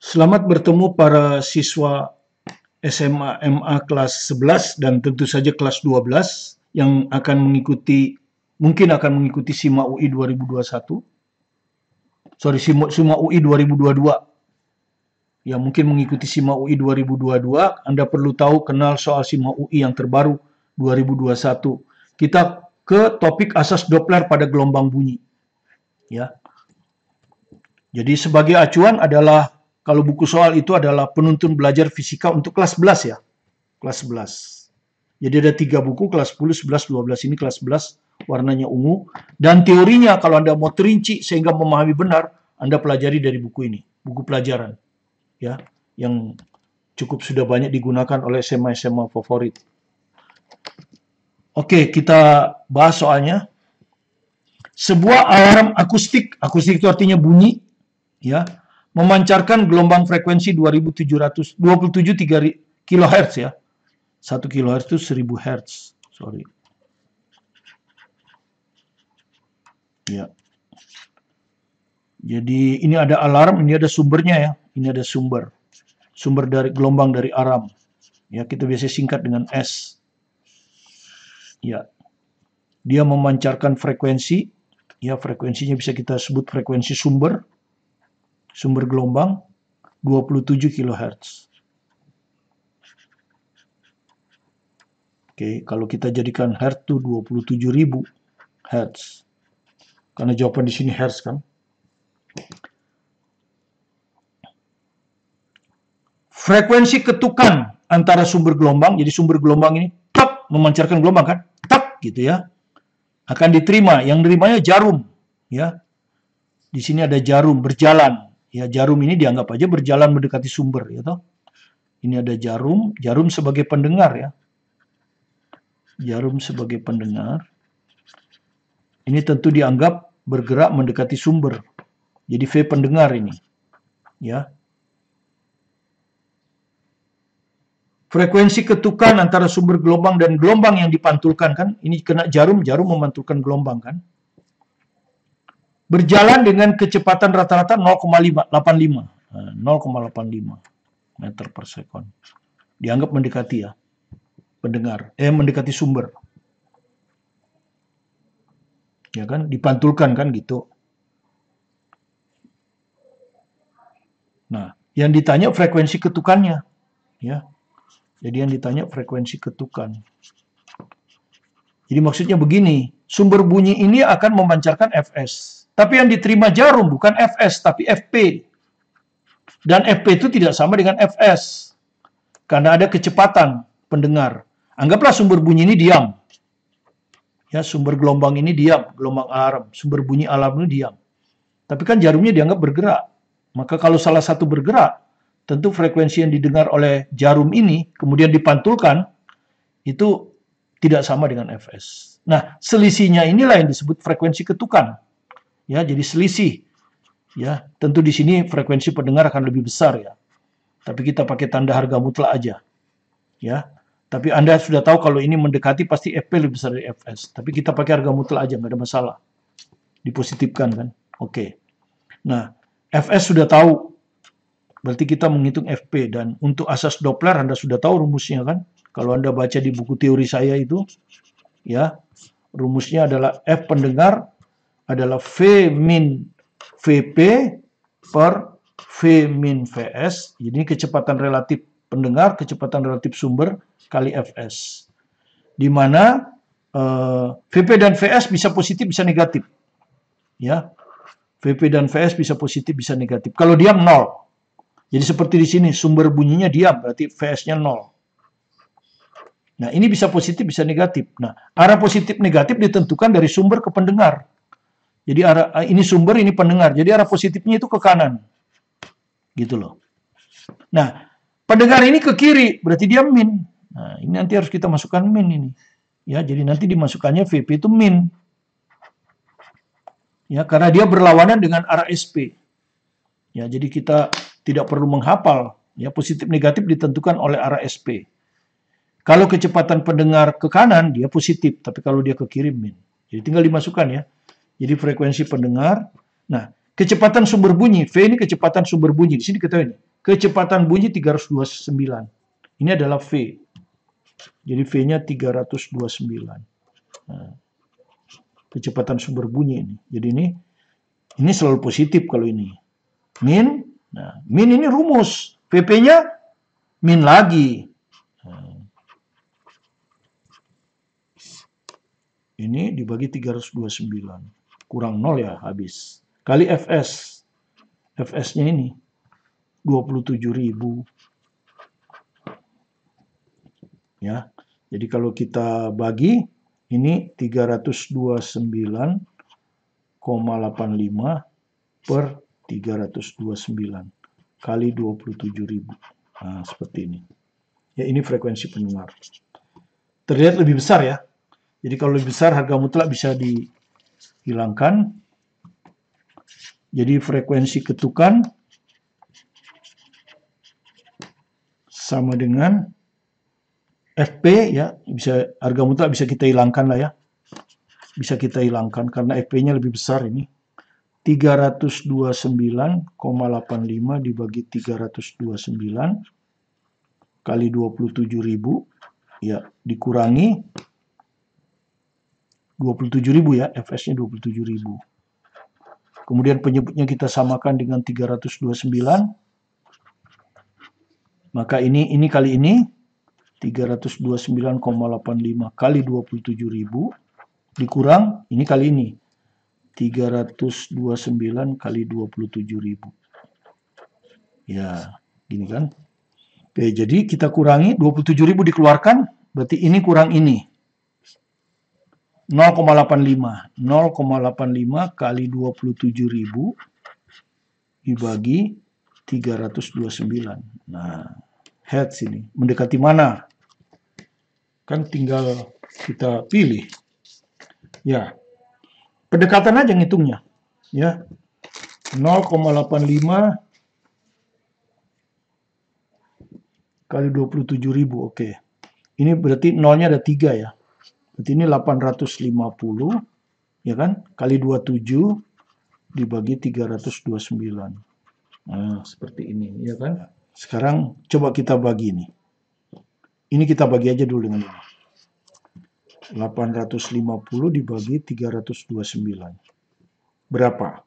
Selamat bertemu para siswa SMA MA kelas 11 dan tentu saja kelas 12 yang mungkin akan mengikuti SIMA UI 2021. SIMA UI 2022. Yang mungkin mengikuti SIMA UI 2022, Anda perlu kenal soal SIMA UI yang terbaru 2021. Kita ke topik asas Doppler pada gelombang bunyi. Ya. Jadi sebagai acuan adalah kalau buku soal itu adalah penuntun belajar fisika untuk kelas 11 ya. Kelas 11. Jadi ada 3 buku, kelas 10, 11, 12. Ini kelas 11, warnanya ungu. Dan teorinya kalau Anda mau terinci sehingga memahami benar, Anda pelajari dari buku ini. Buku pelajaran. Ya, yang cukup sudah banyak digunakan oleh SMA-SMA favorit. Oke, kita bahas soalnya. Sebuah alarm akustik itu artinya bunyi, ya, memancarkan gelombang frekuensi 27 kHz ya. 1 kHz itu 1000 Hz. Sorry. Ya. Jadi ini ada alarm, ini ada sumbernya ya. Ini ada sumber. Sumber dari gelombang dari alarm. Ya, kita biasa singkat dengan S. Ya. Dia memancarkan frekuensi. Ya, frekuensinya bisa kita sebut frekuensi sumber gelombang 27 kHz. Oke, kalau kita jadikan Hz itu 27.000 Hz. Karena jawaban di sini Hz kan. Frekuensi ketukan antara sumber gelombang, jadi sumber gelombang ini tak memancarkan gelombang kan, tak gitu ya. Akan diterima, yang nerimanya jarum ya. Di sini ada jarum berjalan. Ya, jarum ini dianggap aja berjalan mendekati sumber, ya toh. Ini ada jarum sebagai pendengar ya. Jarum sebagai pendengar. Ini tentu dianggap bergerak mendekati sumber. Jadi V pendengar ini. Ya. Frekuensi ketukan antara sumber gelombang dan gelombang yang dipantulkan kan. Ini kena jarum memantulkan gelombang kan. Berjalan dengan kecepatan rata-rata 0,85 meter per sekon. Dianggap mendekati ya, mendekati sumber. Ya kan, dipantulkan kan gitu. Nah, yang ditanya frekuensi ketukannya. Ya. Jadi yang ditanya frekuensi ketukan. Jadi maksudnya begini, sumber bunyi ini akan memancarkan Fs. Tapi yang diterima jarum bukan Fs, tapi Fp. Dan Fp itu tidak sama dengan Fs. Karena ada kecepatan pendengar. Anggaplah sumber bunyi ini diam. Ya, sumber gelombang ini diam, gelombang alarm. Sumber bunyi alarm ini diam. Tapi kan jarumnya dianggap bergerak. Maka kalau salah satu bergerak, tentu frekuensi yang didengar oleh jarum ini, kemudian dipantulkan, itu tidak sama dengan Fs. Nah, selisihnya inilah yang disebut frekuensi ketukan. Ya, jadi selisih. Ya, tentu di sini frekuensi pendengar akan lebih besar ya. Tapi kita pakai tanda harga mutlak aja. Ya. Tapi Anda sudah tahu kalau ini mendekati pasti Fp lebih besar dari Fs. Tapi kita pakai harga mutlak aja, nggak ada masalah. Dipositifkan kan. Oke. Nah, Fs sudah tahu. Berarti kita menghitung Fp. Dan untuk asas Doppler Anda sudah tahu rumusnya kan. Kalau Anda baca di buku teori saya itu, ya, rumusnya adalah F pendengar adalah V min Vp per V min Vs. Jadi kecepatan relatif pendengar, kecepatan relatif sumber kali Fs. Di mana Vp dan Vs bisa positif, bisa negatif. Ya. Vp dan Vs bisa positif, bisa negatif. Kalau diam 0. Jadi seperti di sini, sumber bunyinya diam, berarti Vs-nya 0. Nah, ini bisa positif, bisa negatif. Nah, arah positif negatif ditentukan dari sumber ke pendengar. Jadi ini sumber, ini pendengar. Jadi arah positifnya itu ke kanan. Gitu loh. Nah, pendengar ini ke kiri, berarti dia min. Nah, ini nanti harus kita masukkan min ini. Ya, jadi nanti dimasukkannya Vp itu min. Ya, karena dia berlawanan dengan arah SP. Ya, jadi kita tidak perlu menghafal. Ya, positif negatif ditentukan oleh arah SP. Kalau kecepatan pendengar ke kanan, dia positif. Tapi kalau dia ke kiri, min. Jadi tinggal dimasukkan ya. Jadi frekuensi pendengar. Nah, kecepatan sumber bunyi. V ini kecepatan sumber bunyi. Di sini kita ini. kecepatan bunyi 329. Ini adalah V. Jadi V-nya 329. Nah, kecepatan sumber bunyi ini. Jadi ini selalu positif kalau ini. Min. Nah, min ini rumus. VP-nya min lagi. Nah, ini dibagi 329. Kurang 0 ya, habis. Kali Fs. Fs-nya ini 27.000. Ya. Jadi kalau kita bagi ini 329,85 per 329 kali 27.000. Nah, seperti ini. Ya, ini frekuensi pendengar. Terlihat lebih besar ya. Jadi kalau lebih besar harga mutlak bisa dihilangkan. Jadi frekuensi ketukan sama dengan FP ya, bisa harga mutlak bisa kita hilangkan lah ya. Bisa kita hilangkan karena FP-nya lebih besar ini. 329,85 dibagi 329 kali 27.000 ya, dikurangi 27.000 ya, Fs-nya 27.000. Kemudian penyebutnya kita samakan dengan 329. Maka ini kali ini 329,85 kali 27.000 dikurang ini kali ini 329 kali 27.000. Ya, gini kan. Oke, jadi kita kurangi 27.000 dikeluarkan, berarti ini kurang ini. 0,85. 0,85 kali 27.000 dibagi 329. Nah, hertz ini mendekati mana? Kan tinggal kita pilih. Ya. Pendekatan aja ngitungnya. Ya. 0,85 kali 27.000. Oke. Ini berarti nolnya ada 3 ya. Berarti ini 850 ya kan? Kali 27 dibagi 329. Nah, seperti ini ya kan? Sekarang coba kita bagi ini. Ini kita bagi aja dulu dengan ini. 850 dibagi 329. Berapa?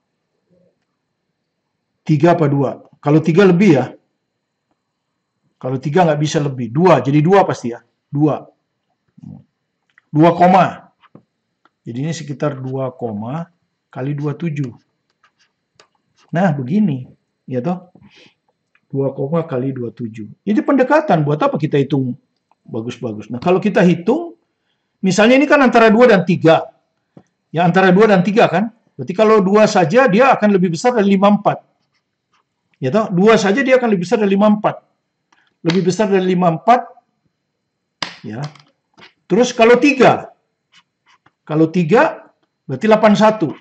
3 apa 2? Kalau 3 lebih ya. Kalau 3 nggak bisa lebih. 2, jadi 2 pasti ya. 2. 2 koma. Jadi ini sekitar 2 koma kali 27. Nah, begini. Ya toh? 2 koma kali 27. Ini pendekatan. Buat apa kita hitung bagus-bagus? Nah, kalau kita hitung, misalnya ini kan antara 2 dan 3. Ya, antara 2 dan 3 kan? Berarti kalau 2 saja, dia akan lebih besar dari 54. Ya toh? 2 saja dia akan lebih besar dari 54. Lebih besar dari 54. Ya. Terus kalau 3. Kalau 3, berarti 81.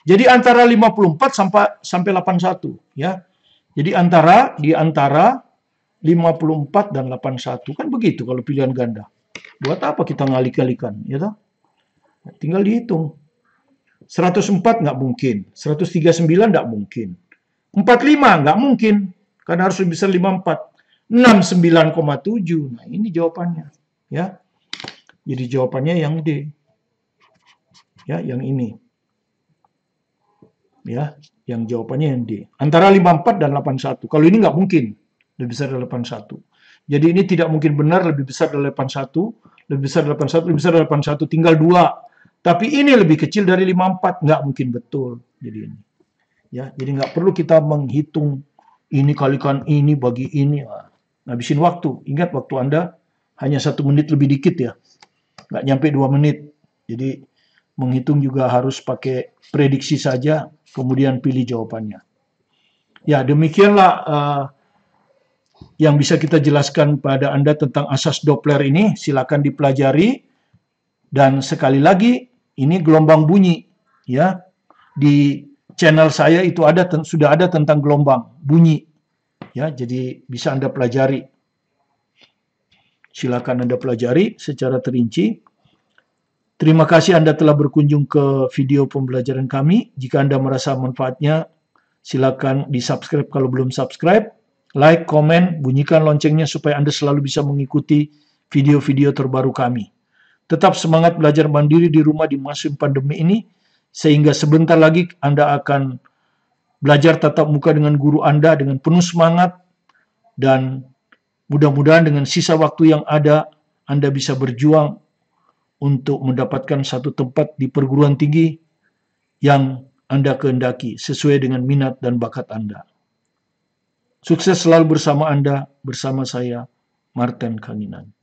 Jadi antara 54 sampai 81. Ya. Jadi di antara 54 dan 81. Kan begitu kalau pilihan ganda. Buat apa kita ngalik-ngalikan? Ya toh? Tinggal dihitung. 104 nggak mungkin. 139 nggak mungkin. 45 nggak mungkin. Karena harus lebih besar 54. 69,7. Nah, ini jawabannya. Ya. Jadi jawabannya yang D. Ya, yang ini. Ya, yang jawabannya yang D. Antara 54 dan 81. Kalau ini nggak mungkin lebih besar dari 81. Jadi ini tidak mungkin benar lebih besar dari 81, lebih besar dari 81, lebih besar dari 81, tinggal 2. Tapi ini lebih kecil dari 54, nggak mungkin betul. Jadi ini. Ya, jadi nggak perlu kita menghitung ini kalikan ini bagi ini. Ngabisin waktu. Ingat waktu Anda hanya 1 menit lebih dikit ya. Nggak nyampe 2 menit. Jadi menghitung juga harus pakai prediksi saja, kemudian pilih jawabannya. Ya, demikianlah yang bisa kita jelaskan pada Anda tentang asas Doppler ini. Silakan dipelajari. Dan sekali lagi, ini gelombang bunyi. Ya, di channel saya itu sudah ada tentang gelombang bunyi. Ya, jadi bisa Anda pelajari. Silakan Anda pelajari secara terinci. Terima kasih Anda telah berkunjung ke video pembelajaran kami. Jika Anda merasa manfaatnya, silakan di-subscribe kalau belum subscribe. like, komen, bunyikan loncengnya supaya Anda selalu bisa mengikuti video-video terbaru kami. Tetap semangat belajar mandiri di rumah di masa pandemi ini, sehingga sebentar lagi Anda akan belajar tatap muka dengan guru Anda dengan penuh semangat, dan mudah-mudahan dengan sisa waktu yang ada, Anda bisa berjuang untuk mendapatkan satu tempat di perguruan tinggi yang Anda kehendaki sesuai dengan minat dan bakat Anda. Sukses selalu bersama Anda, bersama saya, Martin Kanginan.